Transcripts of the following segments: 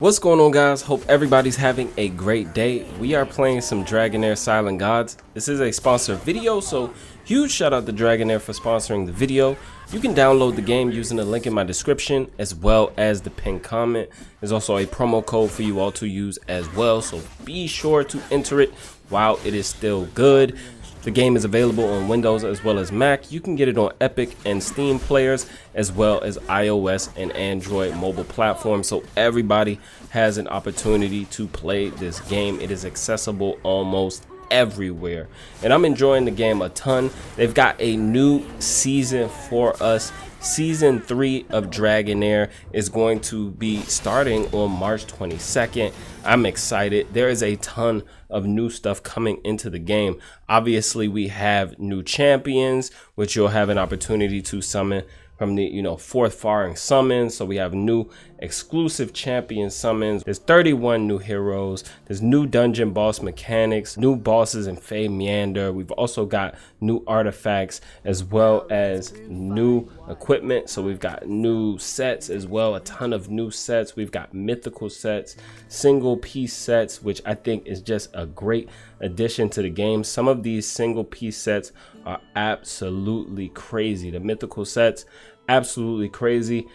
What's going on, guys? Hope everybody's having a great day. We are playing some Dragonheir Silent Gods. This is a sponsored video, so huge shout out to Dragonheir for sponsoring the video. You can download the game using the link in my description as well as the pinned comment. There's also a promo code for you all to use as well, so be sure to enter it while it is still good. The game is available on Windows as well as Mac. You can get it on Epic and Steam players as well as iOS and Android mobile platforms. So everybody has an opportunity to play this game. It is accessible almost everywhere. And I'm enjoying the game a ton. They've got a new season for us. Season 3 of Dragonheir is going to be starting on March 22nd. I'm excited. There is a ton of new stuff coming into the game. Obviously, we have new champions, which you'll have an opportunity to summon from the fourth faring summons. So we have new exclusive champion summons. There's 31 new heroes. There's new dungeon boss mechanics, new bosses in Fey Meander. We've also got new artifacts as well as new equipment. So we've got new sets as well, a ton of new sets. We've got mythical sets, single piece sets, which I think is just a great addition to the game. Some of these single piece sets are absolutely crazy. The mythical sets, absolutely crazy.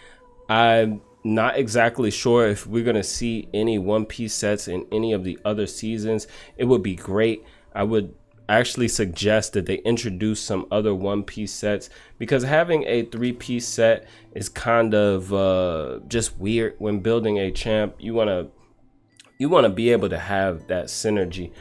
I'm not exactly sure if we're gonna see any one piece sets in any of the other seasons. It would be great. I would actually suggest that they introduce some other one piece sets, because having a 3-piece set is kind of just weird when building a champ. You want to be able to have that synergy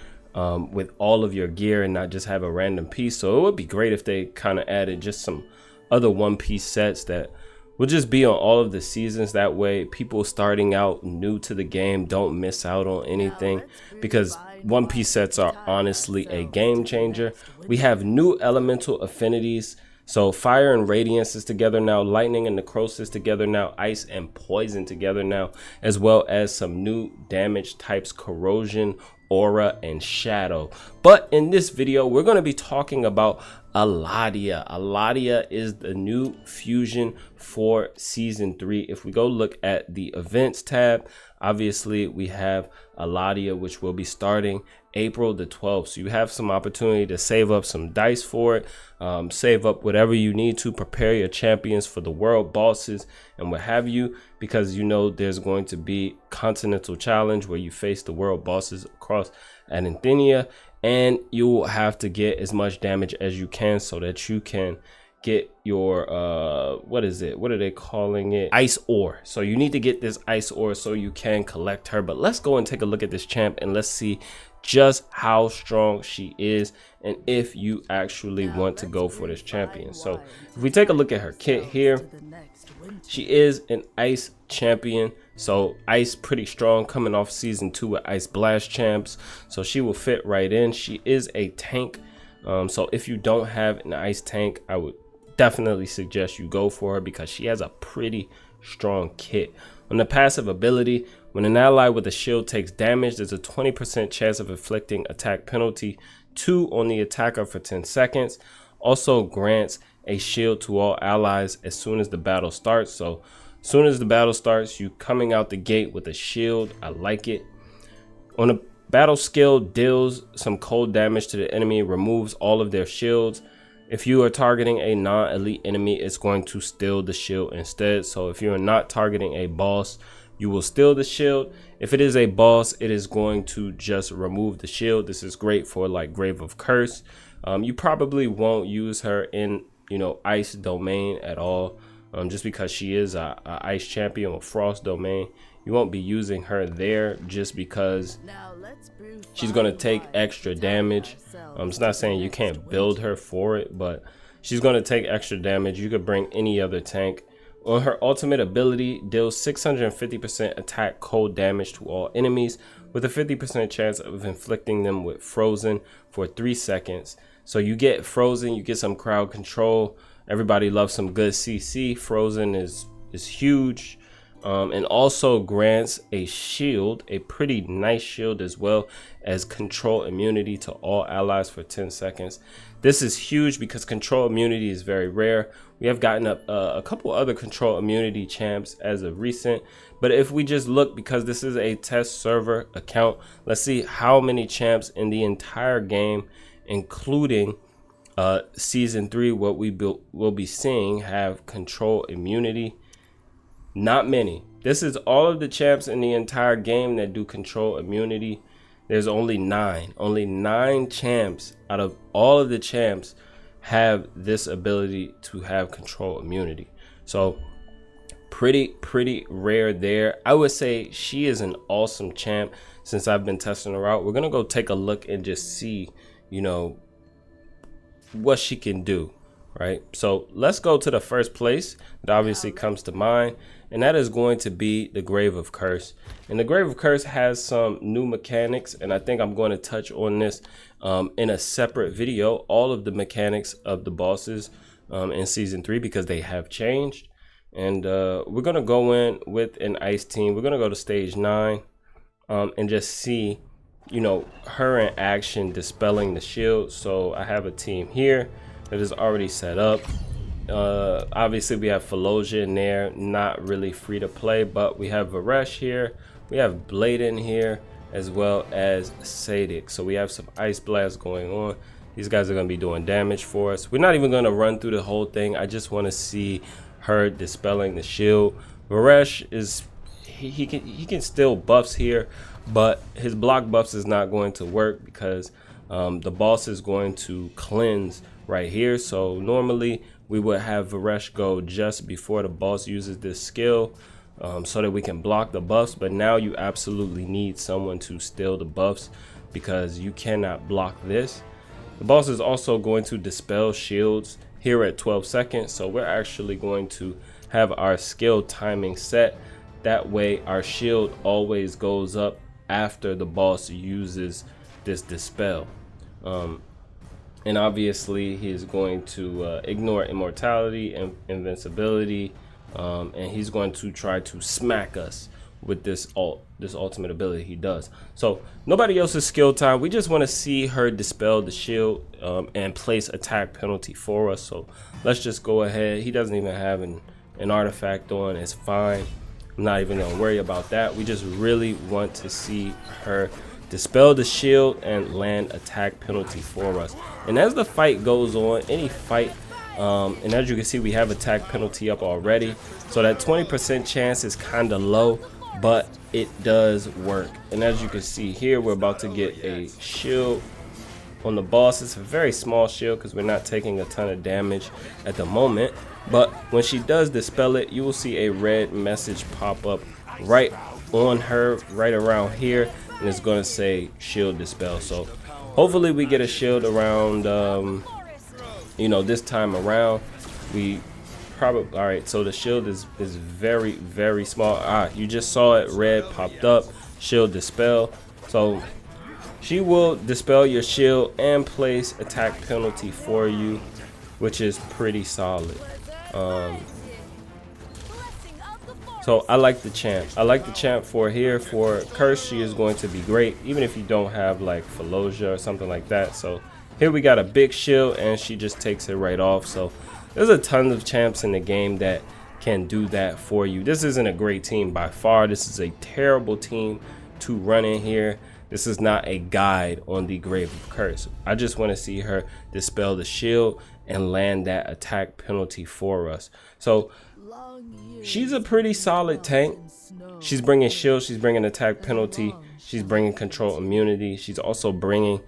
with all of your gear and not just have a random piece. So it would be great if they kind of added just some other one-piece sets that will just be on all of the seasons. That way people starting out new to the game don't miss out on anything, because one-piece sets are honestly a game changer. We have new elemental affinities. So fire and radiance is together now, lightning and necrosis together now, ice and poison together now, as well as some new damage types, corrosion, aura, and shadow. But in this video, we're going to be talking about Aladia. Aladia is the new fusion for season 3. If we go look at the events tab, obviously we have Aladia, which will be starting April the 12th. So you have some opportunity to save up some dice for it, save up whatever you need to prepare your champions for the world bosses and what have you, because there's going to be continental challenge where you face the world bosses across Aladia, and you will have to get as much damage as you can so that you can get your what are they calling it, ice ore. So you need to get this ice ore so you can collect her. But let's go and take a look at this champ and let's see just how strong she is and if you actually want to go for this champion. So if we take a look at her kit here, she is an ice champion, so ice pretty strong, coming off season 2 with ice blast champs, so she will fit right in. She is a tank, so if you don't have an ice tank, I would definitely suggest you go for her because she has a pretty strong kit. On the passive ability, when an ally with a shield takes damage, there's a 20% chance of inflicting attack penalty 2 on the attacker for 10 seconds. Also grants a shield to all allies as soon as the battle starts. So as soon as the battle starts, you coming out the gate with a shield. I like it. On a battle skill, deals some cold damage to the enemy, removes all of their shields. If you are targeting a non-elite enemy, it's going to steal the shield instead. So if you're not targeting a boss, you will steal the shield. If it is a boss, it is going to just remove the shield. This is great for like Grave of Curse. You probably won't use her in ice domain at all, just because she is a ice champion with frost domain. You won't be using her there just because she's going to take extra damage. It's not saying you can't build her for it, but she's going to take extra damage. You could bring any other tank. On her ultimate ability, deals 650% attack cold damage to all enemies with a 50% chance of inflicting them with frozen for 3 seconds. So you get frozen, you get some crowd control. Everybody loves some good CC. Frozen is huge. and also grants a shield, a pretty nice shield, as well as control immunity to all allies for 10 seconds. This is huge because control immunity is very rare. We have gotten a couple other control immunity champs as of recent, but if we just look, because this is a test server account, let's see how many champs in the entire game, including season 3, what will be seeing have control immunity. Not many. This is all of the champs in the entire game that do control immunity. There's only 9. Only 9 champs out of all of the champs have this ability to have control immunity. So pretty rare there. I would say she is an awesome champ since I've been testing her out. We're gonna go take a look and just see, you know, what she can do, right? So let's go to the first place that obviously comes to mind, and that is going to be the Grave of Curse. And the Grave of Curse has some new mechanics, and I think I'm going to touch on this in a separate video, all of the mechanics of the bosses in season 3, because they have changed. And we're going to go in with an ice team. We're going to go to stage 9 and just see, you know, her in action dispelling the shield. So I have a team here that is already set up. Obviously we have Falosia in there, not really free to play, but we have Varesh here, we have Bladen here, as well as Sadik. So we have some ice blasts going on. These guys are going to be doing damage for us. We're not even going to run through the whole thing. I just want to see her dispelling the shield. Varesh is he can still buffs here, but his block buffs is not going to work because the boss is going to cleanse right here. So normally we would have Varesh go just before the boss uses this skill so that we can block the buffs, but now you absolutely need someone to steal the buffs because you cannot block this. The boss is also going to dispel shields here at 12 seconds, so we're actually going to have our skill timing set. That way our shield always goes up after the boss uses this dispel. And obviously he is going to ignore immortality and invincibility, and he's going to try to smack us with this ultimate ability he does. So nobody else's skill time. We just want to see her dispel the shield and place attack penalty for us. So let's just go ahead. He doesn't even have an artifact on. It's fine. I'm not even gonna worry about that. We just really want to see her dispel the shield and land attack penalty for us. And as the fight goes on, any fight, and as you can see, we have attack penalty up already, so that 20% chance is kind of low, but it does work. And as you can see here, we're about to get a shield on the boss. It's a very small shield because we're not taking a ton of damage at the moment, but when she does dispel it, you will see a red message pop up right on her, right around here, and it's going to say shield dispel. So hopefully we get a shield around you know, this time around. We probably, all right, so the shield is very small. You just saw it, red popped up, shield dispel. So she will dispel your shield and place attack penalty for you, which is pretty solid. So I like the champ. I like the champ for here. For Curse, she is going to be great, even if you don't have like Falosia or something like that. So here we got a big shield and she just takes it right off. So there's a ton of champs in the game that can do that for you. This isn't a great team by far. This is a terrible team to run in here. This is not a guide on the Grave of Curse. I just want to see her dispel the shield and land that attack penalty for us. So she's a pretty solid tank. She's bringing shield, she's bringing attack penalty, she's bringing control immunity. She's also bringing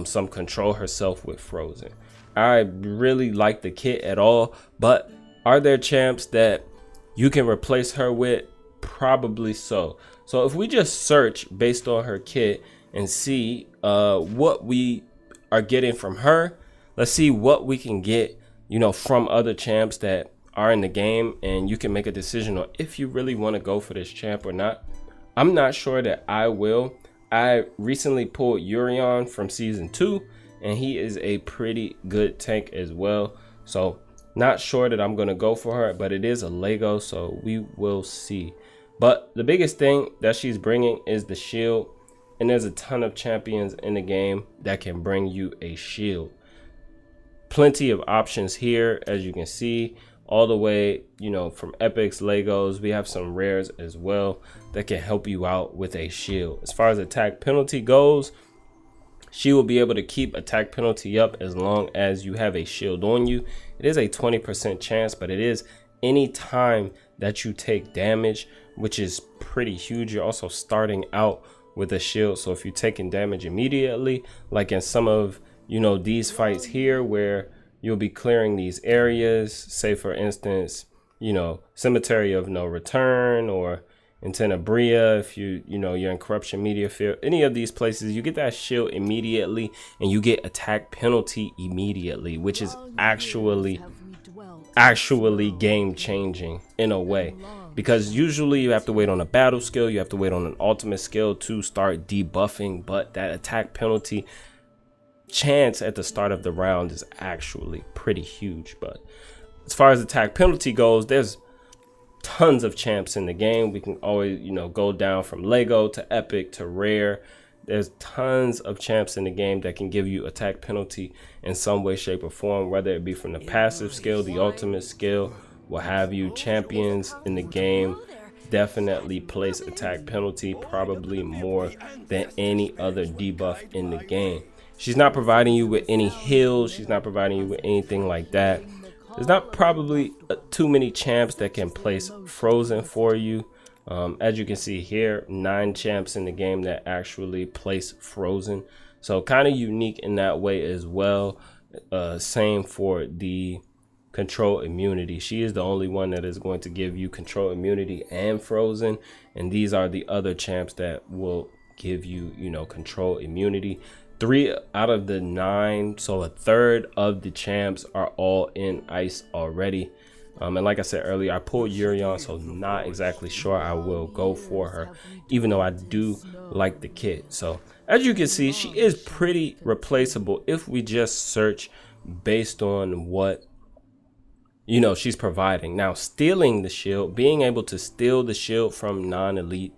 some control herself with Frozen. I really like the kit at all, but are there champs that you can replace her with? Probably so. So if we just search based on her kit and see what we are getting from her, let's see what we can get, you know, from other champs that are in the game, and you can make a decision on if you really want to go for this champ or not. I'm not sure that I will. I recently pulled Urion from season 2, and he is a pretty good tank as well. So not sure that I'm going to go for her, but it is a Lego, so we will see. But the biggest thing that she's bringing is the shield, and there's a ton of champions in the game that can bring you a shield. Plenty of options here, as you can see, all the way, you know, from epics, Legos. We have some rares as well that can help you out with a shield. As far as attack penalty goes, she will be able to keep attack penalty up as long as you have a shield on you. It is a 20% chance, but it is any time that you take damage, which is pretty huge. You're also starting out with a shield, so if you're taking damage immediately, like in some of, you know, these fights here where you'll be clearing these areas, say for instance, you know, Cemetery of No Return, or in Tenebria, if you're in Corruption Media Field, any of these places, you get that shield immediately and you get attack penalty immediately, which is actually game changing in a way, because usually you have to wait on a battle skill, you have to wait on an ultimate skill to start debuffing, but that attack penalty chance at the start of the round is actually pretty huge. But as far as attack penalty goes, there's tons of champs in the game. We can always, you know, go down from Lego to epic to rare. There's tons of champs in the game that can give you attack penalty in some way, shape, or form, whether it be from the passive skill, the ultimate skill, what have you. Champions in the game definitely place attack penalty, probably more than any other debuff in the game. She's not providing you with any heals. She's not providing you with anything like that. There's not probably too many champs that can place frozen for you. As you can see here, 9 champs in the game that actually place frozen. So kind of unique in that way as well. Same for the control immunity. She is the only one that is going to give you control immunity and frozen. And these are the other champs that will give you, you know, control immunity. 3 out of the 9, so a third of the champs are all in ice already. And like I said earlier, I pulled Yurion, so not exactly sure I will go for her, even though I do like the kit. So as you can see, she is pretty replaceable if we just search based on what, you know, she's providing. Now, stealing the shield, being able to steal the shield from non-elite,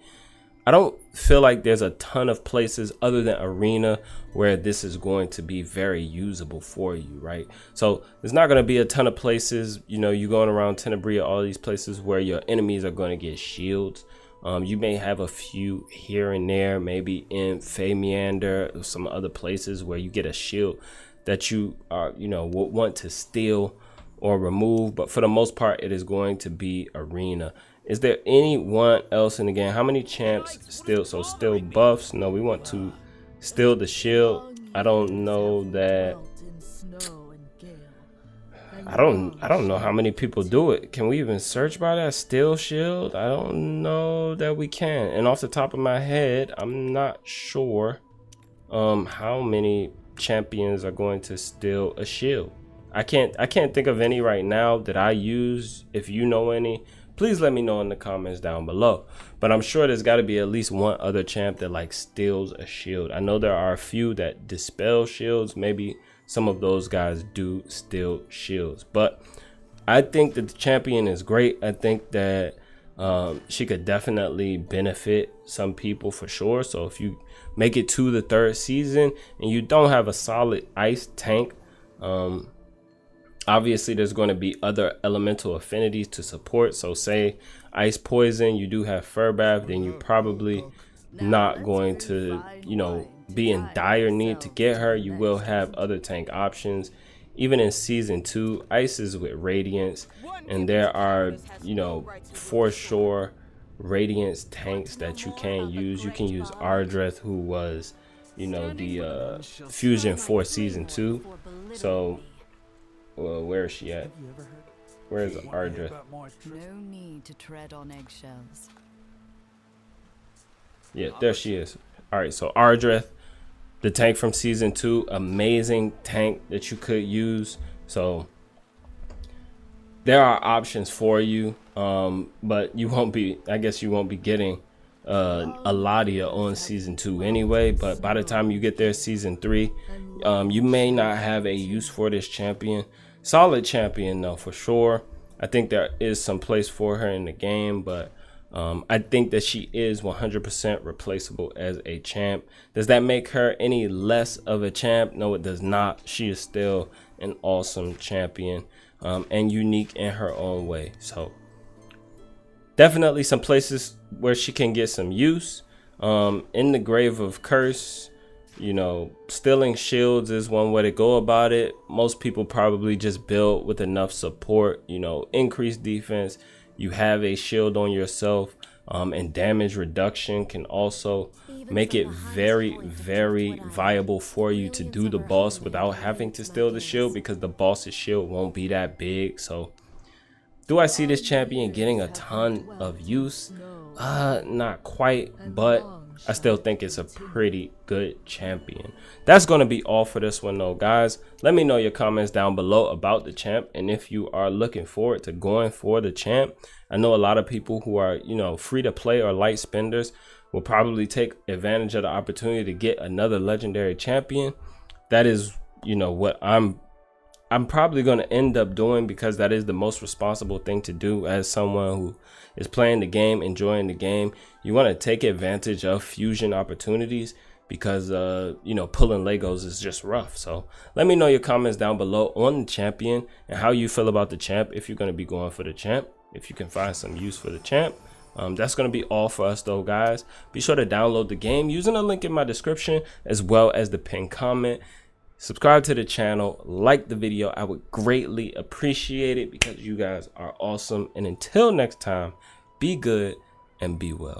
I don't feel like there's a ton of places other than arena where this is going to be very usable for you, right? So there's not going to be a ton of places, you know, you're going around Tenebria, all these places where your enemies are going to get shields. You may have a few here and there, maybe in Feymeander or some other places where you get a shield that you are, you know, would want to steal or remove, but for the most part, it is going to be arena. Is there anyone else in the game? How many champs still? So still buffs? No, we want to steal the shield. I don't know that. I don't know how many people do it. Can we even search by that steal shield? I don't know that we can. And off the top of my head, I'm not sure how many champions are going to steal a shield. I can't think of any right now that I use. If you know any, please let me know in the comments down below. But I'm sure there's got to be at least one other champ that like steals a shield. I know there are a few that dispel shields. Maybe some of those guys do steal shields. But I think that the champion is great. I think that she could definitely benefit some people for sure. So if you make it to the 3rd season and you don't have a solid ice tank, obviously there's going to be other elemental affinities to support. So say ice poison, you do have fur bath, then you probably not going to, you know, be in dire need to get her. You will have other tank options. Even in season 2, ice is with radiance, and there are, you know, for sure radiance tanks that you can use. You can use Ardreth, who was, you know, the fusion for season 2. So well, where is she at? Where is Ardreth? No need to tread on eggshells. Yeah, there she is. All right, so Ardreth, the tank from season 2, amazing tank that you could use. So there are options for you, but you won't be, I guess you won't be getting Aladia on season 2 anyway. But by the time you get there season 3, you may not have a use for this champion. Solid champion though, for sure. I think there is some place for her in the game, but I think that she is 100% replaceable as a champ. Does that make her any less of a champ? No, it does not. She is still an awesome champion, and unique in her own way. So definitely some places where she can get some use. In the Grave of Curse, you know, stealing shields is one way to go about it. Most people probably just build with enough support, you know, increased defense. You have a shield on yourself, and damage reduction can also make it very, very viable for you to do the boss without having to steal the shield, because the boss's shield won't be that big. So do I see this champion getting a ton of use? Not quite, but I still think it's a pretty good champion. That's going to be all for this one though, guys. Let me know your comments down below about the champ, and if you are looking forward to going for the champ. I know a lot of people who are, you know, free to play or light spenders will probably take advantage of the opportunity to get another legendary champion. That is, you know, what I'm probably going to end up doing, because that is the most responsible thing to do as someone who is playing the game, enjoying the game. You want to take advantage of fusion opportunities, because you know, pulling Legos is just rough. So let me know your comments down below on the champion and how you feel about the champ, if you're going to be going for the champ, if you can find some use for the champ. That's going to be all for us though, guys. Be sure to download the game using the link in my description, as well as the pinned comment. Subscribe to the channel, like the video. I would greatly appreciate it, because you guys are awesome. And until next time, be good and be well.